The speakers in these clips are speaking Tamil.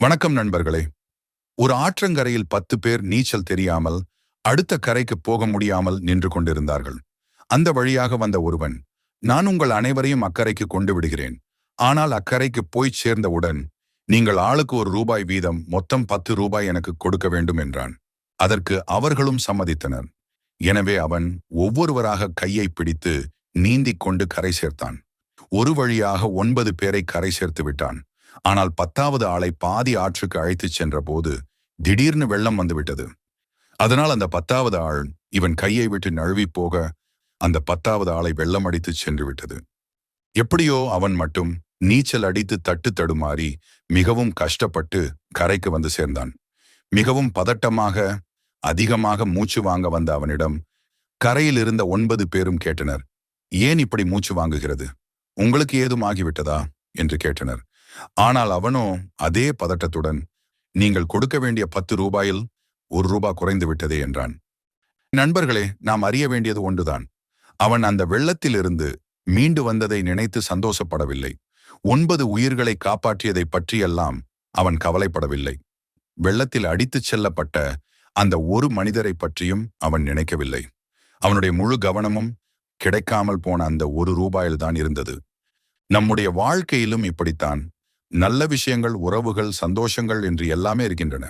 வணக்கம் நண்பர்களே. ஒரு ஆற்றங்கரையில் 10 பேர் நீச்சல் தெரியாமல் அடுத்த கரைக்கு போக முடியாமல் நின்று கொண்டிருந்தார்கள். அந்த வழியாக வந்த ஒருவன், நான் உங்கள் அனைவரையும் அக்கறைக்கு கொண்டு விடுகிறேன். ஆனால் அக்கறைக்கு போய்ச் சேர்ந்தவுடன் நீங்கள் ஆளுக்கு ₹1 வீதம் மொத்தம் ₹10 எனக்கு கொடுக்க வேண்டும் என்றான். அதற்கு அவர்களும் சம்மதித்தனர். எனவே அவன் ஒவ்வொருவராக கையை பிடித்து நீந்திக் கொண்டு கரை சேர்த்தான். ஒரு வழியாக 9 பேரை கரை சேர்த்து விட்டான். ஆனால் 10வது ஆளை பாதி ஆற்றுக்கு அழைத்துச் சென்ற போது திடீர்னு வெள்ளம் வந்துவிட்டது. அதனால் அந்த 10வது ஆள் இவன் கையை விட்டு நழுவி போக அந்த 10வது ஆளை வெள்ளம் அடித்துச் சென்று விட்டது. எப்படியோ அவன் மட்டும் நீச்சல் அடித்து தட்டு தடுமாறி மிகவும் கஷ்டப்பட்டு கரைக்கு வந்து சேர்ந்தான். மிகவும் பதட்டமாக அதிகமாக மூச்சு வாங்க வந்த அவனிடம் கரையில் இருந்த 9 பேரும் கேட்டனர், ஏன் இப்படி மூச்சு வாங்குகிறது? உங்களுக்கு ஏதும் ஆகிவிட்டதா என்று கேட்டனர். ஆனால் அவனோ அதே பதட்டத்துடன், நீங்கள் கொடுக்க வேண்டிய ₹10 ₹1 குறைந்து விட்டதே என்றான். நண்பர்களே, நாம் அறிய வேண்டியது ஒன்றுதான். அவன் அந்த வெள்ளத்திலிருந்து மீண்டு வந்ததை நினைத்து சந்தோஷப்படவில்லை. 9 உயிர்களை காப்பாற்றியதை பற்றியெல்லாம் அவன் கவலைப்படவில்லை. வெள்ளத்தில் அடித்துச் செல்லப்பட்ட அந்த ஒரு மனிதரை பற்றியும் அவன் நினைக்கவில்லை. அவனுடைய முழு கவனமும் கிடைக்காமல் போன அந்த ₹1 தான் இருந்தது. நம்முடைய வாழ்க்கையிலும் இப்படித்தான். நல்ல விஷயங்கள், உறவுகள், சந்தோஷங்கள் என்று எல்லாமே இருக்கின்றன.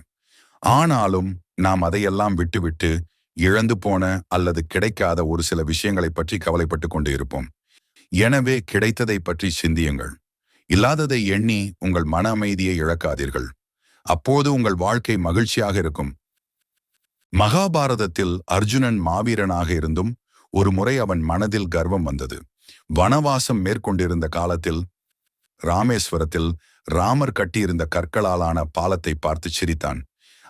ஆனாலும் நாம் அதையெல்லாம் விட்டுவிட்டு இழந்து போன அல்லது கிடைக்காத ஒரு சில விஷயங்களை பற்றி கவலைப்பட்டு கொண்டு இருப்போம். எனவே கிடைத்ததை பற்றி சிந்தியுங்கள். இல்லாததை எண்ணி உங்கள் மன அமைதியை இழக்காதீர்கள். அப்போது உங்கள் வாழ்க்கை மகிழ்ச்சியாக இருக்கும். மகாபாரதத்தில் அர்ஜுனன் மாவீரனாக இருந்தும் ஒரு முறை அவன் மனதில் கர்வம் வந்தது. வனவாசம் மேற்கொண்டிருந்த காலத்தில் ராமேஸ்வரத்தில் ராமர் கட்டியிருந்த கற்களாலான பாலத்தை பார்த்து சிரித்தான்.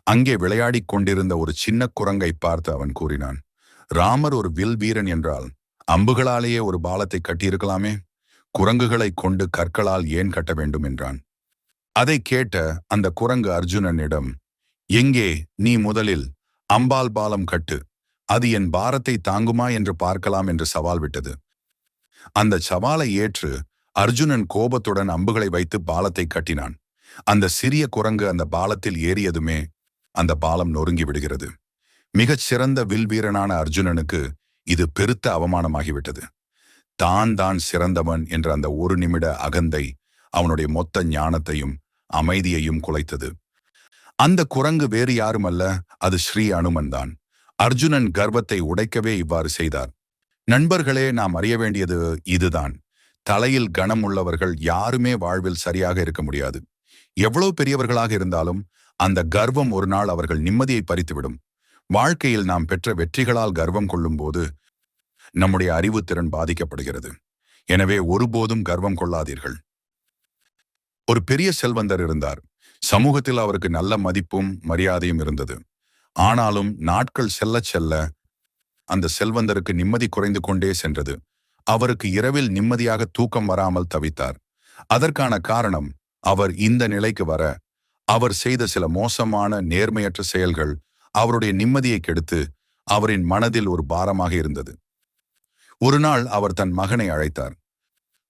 அங்கே விளையாடிக் கொண்டிருந்த ஒரு சின்ன குரங்கை பார்த்து அவன் கூறினான், ராமர் ஒரு வில் வீரன் என்றால் அம்புகளாலேயே ஒரு பாலத்தை கட்டியிருக்கலாமே, குரங்குகளை கொண்டு கற்களால் ஏன் கட்ட வேண்டும் என்றான். அதை கேட்ட அந்த குரங்கு அர்ஜுனனிடம், எங்கே நீ முதலில் அம்பால் பாலம் கட்டு, அது என் பாரத்தை தாங்குமா என்று பார்க்கலாம் என்று சவால் விட்டது. அந்த சவாலை ஏற்று அர்ஜுனன் கோபத்துடன் அம்புகளை வைத்து பாலத்தை கட்டினான். அந்த சிறிய குரங்கு அந்த பாலத்தில் ஏறியதுமே அந்த பாலம் நொறுங்கி விடுகிறது. மிகச் சிறந்த வில் வீரனான அர்ஜுனனுக்கு இது பெருத்த அவமானமாகிவிட்டது. தான் சிறந்தவன் என்ற அந்த ஒரு நிமிட அகந்தை அவனுடைய மொத்த ஞானத்தையும் அமைதியையும் குலைத்தது. அந்த குரங்கு வேறு யாருமல்ல, அது ஸ்ரீ அனுமன் தான். அர்ஜுனன் கர்வத்தை உடைக்கவே இவ்வாறு செய்தார். நண்பர்களே, நாம் அறிய வேண்டியது இதுதான். தலையில் கனம் உள்ளவர்கள் யாருமே வாழ்வில் சரியாக இருக்க முடியாது. எவ்வளவு பெரியவர்களாக இருந்தாலும் அந்த கர்வம் ஒரு நாள் அவர்கள் நிம்மதியை பறித்துவிடும். வாழ்க்கையில் நாம் பெற்ற வெற்றிகளால் கர்வம் கொள்ளும் போது நம்முடைய அறிவுத்திறன் பாதிக்கப்படுகிறது. எனவே ஒருபோதும் கர்வம் கொள்ளாதீர்கள். ஒரு பெரிய செல்வந்தர் இருந்தார். சமூகத்தில் அவருக்கு நல்ல மதிப்பும் மரியாதையும் இருந்தது. ஆனாலும் நாட்கள் செல்ல செல்ல அந்த செல்வந்தருக்கு நிம்மதி குறைந்து கொண்டே சென்றது. அவருக்கு இரவில் நிம்மதியாக தூக்கம் வராமல் தவித்தார். அதற்கான காரணம், அவர் இந்த நிலைக்கு வர அவர் செய்த சில மோசமான நேர்மையற்ற செயல்கள் அவருடைய நிம்மதியை கெடுத்து அவரின் மனதில் ஒரு பாரமாக இருந்தது. ஒரு நாள் அவர் தன் மகனை அழைத்தார்.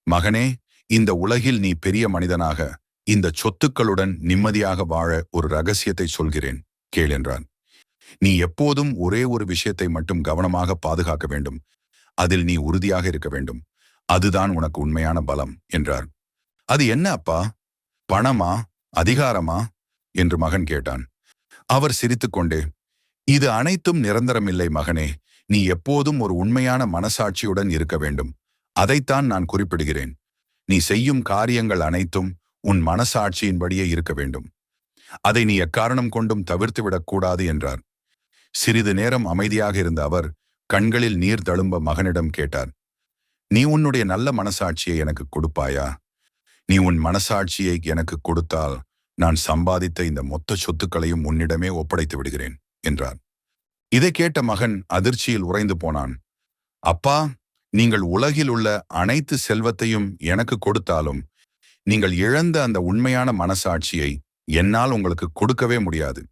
மகனே, இந்த உலகில் நீ பெரிய மனிதனாக இந்த சொத்துக்களுடன் நிம்மதியாக வாழ ஒரு ரகசியத்தை சொல்கிறேன், கேள் என்றார். நீ எப்போதும் ஒரே ஒரு விஷயத்தை மட்டும் கவனமாக பாதுகாக்க வேண்டும். அதில் நீ உறுதியாக இருக்க வேண்டும். அதுதான் உனக்கு உண்மையான பலம் என்றார். அது என்ன அப்பா? பணமா, அதிகாரமா என்று மகன் கேட்டான். அவர் சிரித்துக்கொண்டே, இது அனைத்தும் நிரந்தரமில்லை மகனே. நீ எப்போதும் ஒரு உண்மையான மனசாட்சியுடன் இருக்க வேண்டும். அதைத்தான் நான் குறிப்பிடுகிறேன். நீ செய்யும் காரியங்கள் அனைத்தும் உன் மனசாட்சியின்படியே இருக்க வேண்டும். அதை நீ எக்காரணம் கொண்டும் தவிர்த்துவிடக் கூடாது என்றார். சிறிது நேரம் அமைதியாக இருந்த அவர் கண்களில் நீர் தழும்ப மகனிடம் கேட்டார், நீ உன்னுடைய நல்ல மனசாட்சியை எனக்கு கொடுப்பாயா? நீ உன் மனசாட்சியை எனக்கு கொடுத்தால் நான் சம்பாதித்த இந்த மொத்த சொத்துக்களையும் உன்னிடமே ஒப்படைத்து விடுகிறேன் என்றார். இதை கேட்ட மகன் அதிர்ச்சியில் உறைந்து போனான். அப்பா, நீங்கள் உலகில் உள்ள அனைத்து செல்வத்தையும் எனக்கு கொடுத்தாலும் நீங்கள் இழந்த அந்த உண்மையான மனசாட்சியை என்னால் உங்களுக்கு கொடுக்கவே முடியாது.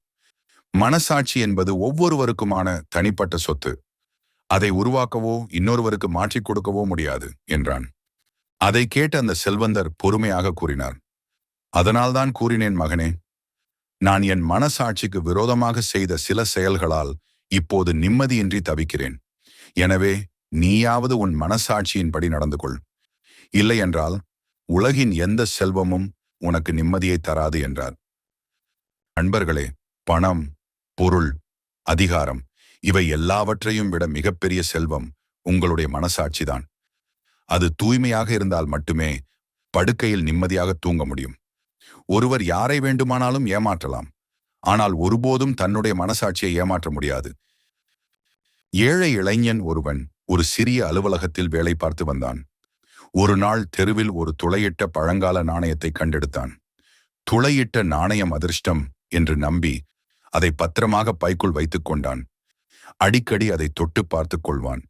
மனசாட்சி என்பது ஒவ்வொருவருக்குமான தனிப்பட்ட சொத்து. அதை உருவாக்கவோ இன்னொருவருக்கு மாற்றிக் கொடுக்கவோ முடியாது என்றான். அதை கேட்ட அந்த செல்வந்தர் பொறுமையாக கூறினார், அதனால்தான் கூறினேன் மகனே, நான் என் மனசாட்சிக்கு விரோதமாக செய்த சில செயல்களால் இப்போது நிம்மதியின்றி தவிக்கிறேன். எனவே நீயாவது உன் மனசாட்சியின்படி நடந்து கொள். இல்லையென்றால் உலகின் எந்த செல்வமும் உனக்கு நிம்மதியை தராது என்றார். நண்பர்களே, பணம், பொருள், அதிகாரம் இவை எல்லாவற்றையும் விட மிகப்பெரிய செல்வம் உங்களுடைய மனசாட்சிதான். அது தூய்மையாக இருந்தால் மட்டுமே படுக்கையில் நிம்மதியாக தூங்க முடியும். ஒருவர் யாரை வேண்டுமானாலும் ஏமாற்றலாம், ஆனால் ஒருபோதும் தன்னுடைய மனசாட்சியை ஏமாற்ற முடியாது. ஏழை இளைஞன் ஒருவன் ஒரு சிறிய அலுவலகத்தில் வேலை பார்த்து வந்தான். ஒரு நாள் தெருவில் ஒரு துளையிட்ட பழங்கால நாணயத்தை கண்டெடுத்தான். துளையிட்ட நாணயம் அதிர்ஷ்டம் என்று நம்பி அதை பத்திரமாக பைக்குள் வைத்துக் கொண்டான். அடிக்கடி அதை தொட்டு பார்த்துக் கொள்வான்.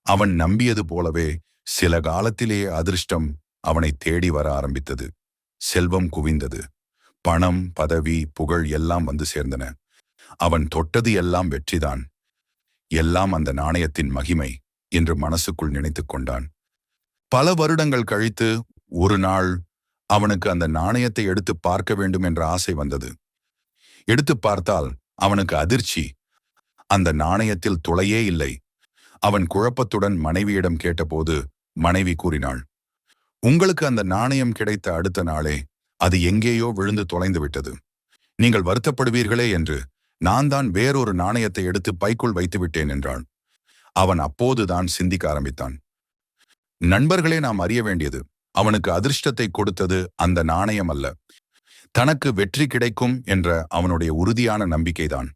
அவன் நம்பியது போலவே சில காலத்திலேயே அதிர்ஷ்டம் அவனை தேடி வர ஆரம்பித்தது. செல்வம் குவிந்தது. பணம், பதவி, புகழ் எல்லாம் வந்து சேர்ந்தன. அவன் தொட்டது எல்லாம் வெற்றிதான். எல்லாம் அந்த நாணயத்தின் மகிமை என்று மனசுக்குள் நினைத்துக் கொண்டான். பல வருடங்கள் கழித்து ஒரு நாள் அவனுக்கு அந்த நாணயத்தை எடுத்து பார்க்க வேண்டும் என்ற ஆசை வந்தது. எடுத்து பார்த்தால் அவனுக்கு அதிர்ச்சி. அந்த நாணயத்தில் துளையே இல்லை. அவன் குழப்பத்துடன் மனைவியிடம் கேட்டபோது மனைவி கூறினாள், உங்களுக்கு அந்த நாணயம் கிடைத்த அடுத்த நாளே அது எங்கேயோ விழுந்து தொலைந்து விட்டது. நீங்கள் வருத்தப்படுவீர்களே என்று நான் தான் வேறொரு நாணயத்தை எடுத்து பைக்குள் வைத்து விட்டேன் என்றாள். அவன் அப்போதுதான் சிந்திக்க ஆரம்பித்தான். நண்பர்களே, நாம் அறிய வேண்டியது, அவனுக்கு அதிர்ஷ்டத்தை கொடுத்தது அந்த நாணயம் அல்ல, தனக்கு வெற்றி கிடைக்கும் என்ற அவனுடைய உறுதியான நம்பிக்கைதான்.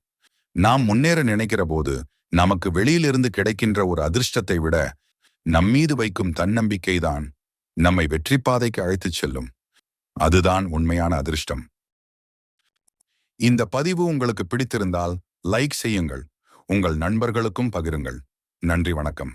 நாம் முன்னேற நினைக்கிற போது நமக்கு வெளியிலிருந்து கிடைக்கின்ற ஒரு அதிர்ஷ்டத்தை விட நம்மீது வைக்கும் தன்னம்பிக்கைதான் நம்மை வெற்றி பாதைக்கு அழைத்துச் செல்லும். அதுதான் உண்மையான அதிர்ஷ்டம். இந்த பதிவு உங்களுக்கு பிடித்திருந்தால் லைக் செய்யுங்கள். உங்கள் நண்பர்களுக்கும் பகிருங்கள். நன்றி, வணக்கம்.